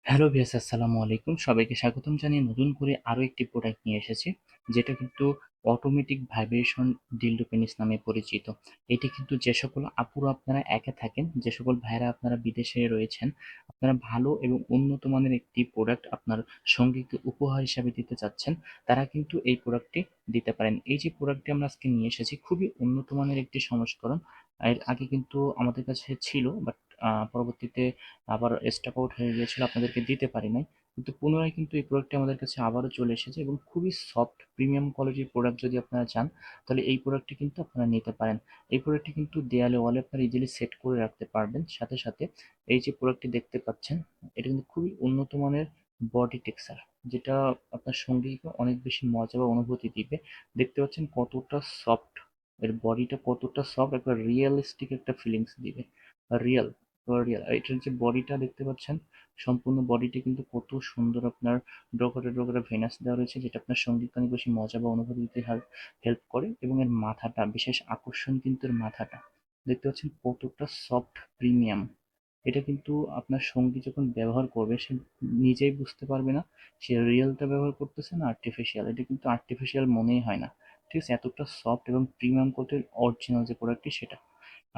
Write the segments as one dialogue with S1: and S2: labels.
S1: Hello viewers, আসসালামু আলাইকুম। সবাইকে স্বাগতম জানিয়ে নতুন করে আরো একটি প্রোডাক্ট নিয়ে এসেছি, যেটা কিন্তু অটোমেটিক ভাইব্রেশন ডিল্ডো পেনিস নামে পরিচিত। এটি কিন্তু যে সকল আপুরা আপনারা একা থাকেন, যে সকল ভাইয়েরা আপনারা বিদেশে রয়েছেন, আপনারা ভালো এবং উন্নত মানের একটি প্রোডাক্ট আপনার সঙ্গীকে উপহার হিসাবে দিতে চাচ্ছেন, তারা কিন্তু এই প্রোডাক্টটি দিতে পারেন। এই যে প্রোডাক্টটি আমরা আজকে নিয়ে এসেছি খুবই উন্নত মানের একটি সংস্করণ। এর আগে কিন্তু আমাদের কাছে ছিল, বাট পরবর্তীতে আবার স্টক আউট হয়ে গিয়েছিল, আপনাদেরকে দিতে পারি নাই। কিন্তু পুনরায় কিন্তু এই প্রোডাক্টটি আমাদের কাছে আবারও চলে এসেছে এবং খুবই সফট প্রিমিয়াম কোয়ালিটির প্রোডাক্ট যদি আপনারা চান, তাহলে এই প্রোডাক্টটি কিন্তু আপনারা নিতে পারেন। এই প্রোডাক্টটি কিন্তু দেয়ালে ওয়ালে আপনারা ইজিলি সেট করে রাখতে পারবেন। সাথে সাথে এই যে প্রোডাক্টটি দেখতে পাচ্ছেন, এটা কিন্তু খুবই উন্নত মানের বডি টেক্সচার, যেটা আপনার সঙ্গীকে অনেক বেশি মজা বা অনুভূতি দিবে। দেখতে পাচ্ছেন কতটা সফট, এর বডিটা কতটা সফট, একটা রিয়েলিস্টিক একটা ফিলিংস দিবে। রিয়েল রিয়েল এটার যে বডিটা দেখতে পাচ্ছেন, সম্পূর্ণ বডিটা কিন্তু কত সুন্দর আপনার ডগাটা ডগাটা ভেনাস দেওয়া রয়েছে, যেটা আপনার সঙ্গীতকে অনেক বেশি মজা বা অনুভূতি দিতে হেল্প করে। এবং এর মাথাটা বিশেষ আকর্ষণ, কিন্তু এর মাথাটা দেখতে পাচ্ছেন কতটা সফট প্রিমিয়াম। এটা কিন্তু আপনার সঙ্গী যখন ব্যবহার করবে, সে নিজেই বুঝতে পারবে না সে রিয়েলটা ব্যবহার করতেছে না আর্টিফিশিয়াল। এটা কিন্তু আর্টিফিশিয়াল মনেই হয় না। ঠিক আছে, এতটা সফট এবং প্রিমিয়াম কোটের অরিজিনাল যে প্রোডাক্টটি সেটা।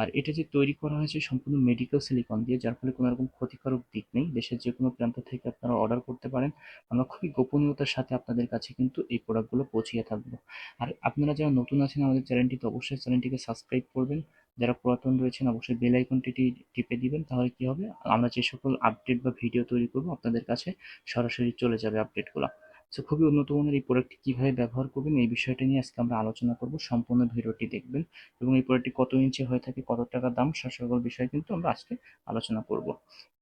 S1: আর এটা যে তৈরি করা হয়েছে সম্পূর্ণ মেডিকেল সিলিকন দিয়ে, যার ফলে কোনো রকম ক্ষতিকারক দিক নেই। দেশের যে কোনো প্রান্ত থেকে আপনারা অর্ডার করতে পারেন। আমরা খুবই গোপনীয়তার সাথে আপনাদের কাছে কিন্তু এই প্রোডাক্টগুলো পৌঁছিয়ে থাকবো। আর আপনারা যারা নতুন আছেন আমাদের চ্যানেলটিতে, অবশ্যই চ্যানেলটিকে সাবস্ক্রাইব করবেন। যারা পুরাতন রয়েছেন অবশ্যই বেল আইকনটি টিপে দিবেন, তাহলে কি হবে, আমরা যে সকল আপডেট বা ভিডিও তৈরি করব আপনাদের কাছে সরাসরি চলে যাবে আপডেটগুলো। সো খুবই উন্নত মানের এই প্রোডাক্টটি কীভাবে ব্যবহার করবেন এই বিষয়টা নিয়ে আজকে আমরা আলোচনা করব। সম্পূর্ণ ভিডিওটি দেখবেন এবং এই প্রোডাক্টটি কত ইঞ্চি হয়ে থাকে, কত টাকা দাম, সে সকল বিষয়ে কিন্তু আমরা আজকে আলোচনা করব।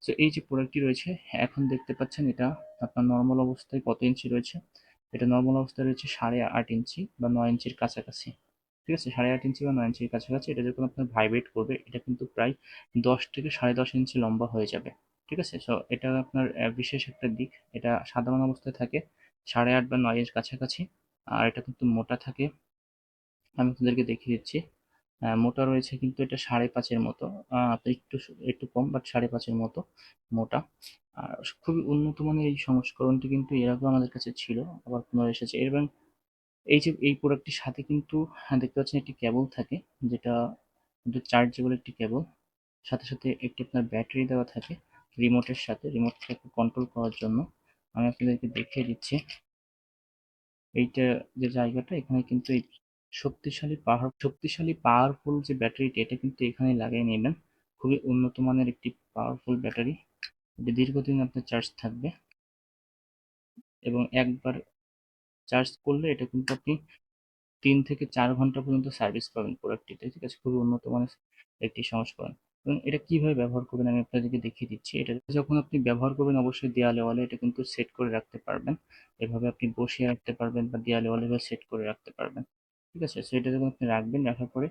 S1: সো এই যে প্রোডাক্টটি রয়েছে, এখন দেখতে পাচ্ছেন এটা আপনার নর্মাল অবস্থায় কত ইঞ্চি রয়েছে। এটা নর্মাল অবস্থায় রয়েছে 8.5 ইঞ্চি বা 9 ইঞ্চির কাছাকাছি। ঠিক আছে, 8.5 ইঞ্চি বা 9 ইঞ্চির কাছাকাছি। এটা যখন আপনার ভাইব্রেট করবে, এটা কিন্তু প্রায় 10 থেকে 10.5 ইঞ্চি লম্বা হয়ে যাবে। ঠিক আছে, সো এটা আপনার বিশেষ একটা দিক। এটা সাধারণ অবস্থায় থাকে 8.5 বা 9 এর কাছাকাছি। আর এটা কিন্তু মোটা থাকে, আমি আপনাদেরকে দেখিয়ে দিচ্ছি। মোটা রয়েছে কিন্তু এটা 5.5-এর মতো। আপনি একটু একটু কম, বাট 5.5-এর মতো মোটা। আর খুবই উন্নত মানের এই সংস্করণটি কিন্তু এর আগেও আমাদের কাছে ছিল, আবার পুনরায় এসেছে। এবং এই যে এই প্রোডাক্টটির সাথে কিন্তু দেখতে পাচ্ছেন একটি কেবল থাকে, যেটা কিন্তু চার্জেবল একটি কেবল। সাথে সাথে একটি আপনার ব্যাটারি দেওয়া থাকে রিমোটের সাথে, রিমোটটাকে কন্ট্রোল করার জন্য। আমি আপনাদেরকে দেখিয়ে দিচ্ছি। এইটা যে জায়গাটা, এখানে কিন্তু এই শক্তিশালী পাওয়ারফুল যে ব্যাটারিটি, এটা কিন্তু এখানে লাগিয়ে নেবেন। খুবই উন্নত মানের একটি পাওয়ারফুল ব্যাটারি, এটা দীর্ঘদিন আপনার চার্জ থাকবে। এবং একবার চার্জ করলে এটা কিন্তু আপনি 3 থেকে 4 ঘন্টা পর্যন্ত সার্ভিস পাবেন প্রোডাক্টটিতে। ঠিক আছে, খুবই উন্নত মানের একটি সংস্করণ। এবং এটা কিভাবে ব্যবহার করবেন আমি আপনাদেরকে দেখিয়ে দিচ্ছি। এটা যখন আপনি ব্যবহার করবেন, অবশ্যই দেয়ালে ওয়ালে এটা কিন্তু সেট করে রাখতে পারবেন। এভাবে আপনি বসিয়ে রাখতে পারবেন বা দেয়ালে ওয়ালে সেট করে রাখতে পারবেন। ঠিক আছে, সো এটা যখন আপনি রাখবেন, রাখার পরে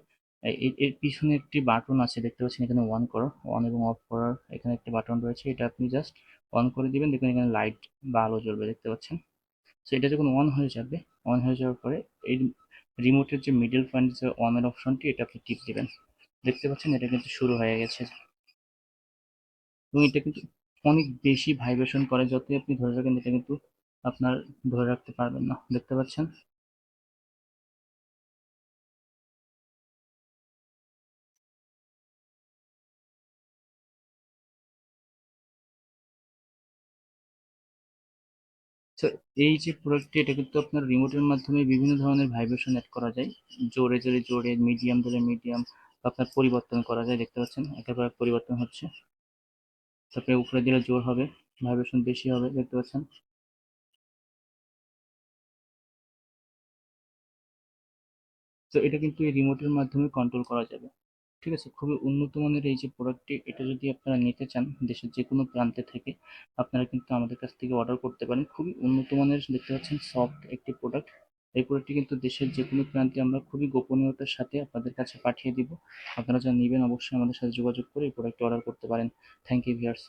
S1: এর পিছনে একটি বাটন আছে, দেখতে পাচ্ছেন এখানে অন করার, অন এবং অফ করার এখানে একটি বাটন রয়েছে। এটা আপনি জাস্ট অন করে দিবেন, দেখবেন এখানে লাইট বা আলো জ্বলবে, দেখতে পাচ্ছেন। সো এটা যখন অন হয়ে যাবে, অন হয়ে যাওয়ার পরে এই রিমোটের যে মিডল পয়েন্ট, যে অন এর অপশনটি, এটা আপনি টিপ দিবেন। দেখতে পাচ্ছেন এটা কিন্তু শুরু হয়ে গেছে। এবং এটা কিন্তু অনেক বেশি ভাইব্রেশন করে, যতই আপনি ধরে রাখেন এটা কিন্তু আপনার ধরে রাখতে পারবেন না, দেখতে পাচ্ছেন। তো এই যে প্রোডাক্টটি, এটা কিন্তু আপনার রিমোটের মাধ্যমে বিভিন্ন ধরনের ভাইব্রেশন অ্যাড করা যায়। জোরে জোরে জোরে, মিডিয়াম জোরে মিডিয়াম, আপনার পরিবর্তন করা যায়। দেখতে পাচ্ছেন একেবারে পরিবর্তন হচ্ছে। তারপরে উপরে দিলে জোর হবে, ভাইব্রেশন বেশি হবে, দেখতে পাচ্ছেন। তো এটা কিন্তু এই রিমোটের মাধ্যমে কন্ট্রোল করা যাবে। ঠিক আছে, খুবই উন্নত মানের এই যে প্রোডাক্টটি, এটা যদি আপনারা নিতে চান দেশের যে কোনো প্রান্তে থেকে, আপনারা কিন্তু আমাদের কাছ থেকে অর্ডার করতে পারেন। খুবই উন্নত মানের, দেখতে পাচ্ছেন সফট একটি প্রোডাক্ট। এই প্রোডাক্টটি কিন্তু দেশের যে কোনো প্রান্তে আমরা খুবই গোপনীয়তার সাথে আপনাদের কাছে পাঠিয়ে দিব। আপনারা যা নেবেন অবশ্যই আমাদের সাথে যোগাযোগ করে এই প্রোডাক্টটি অর্ডার করতে পারেন। Thank you viewers.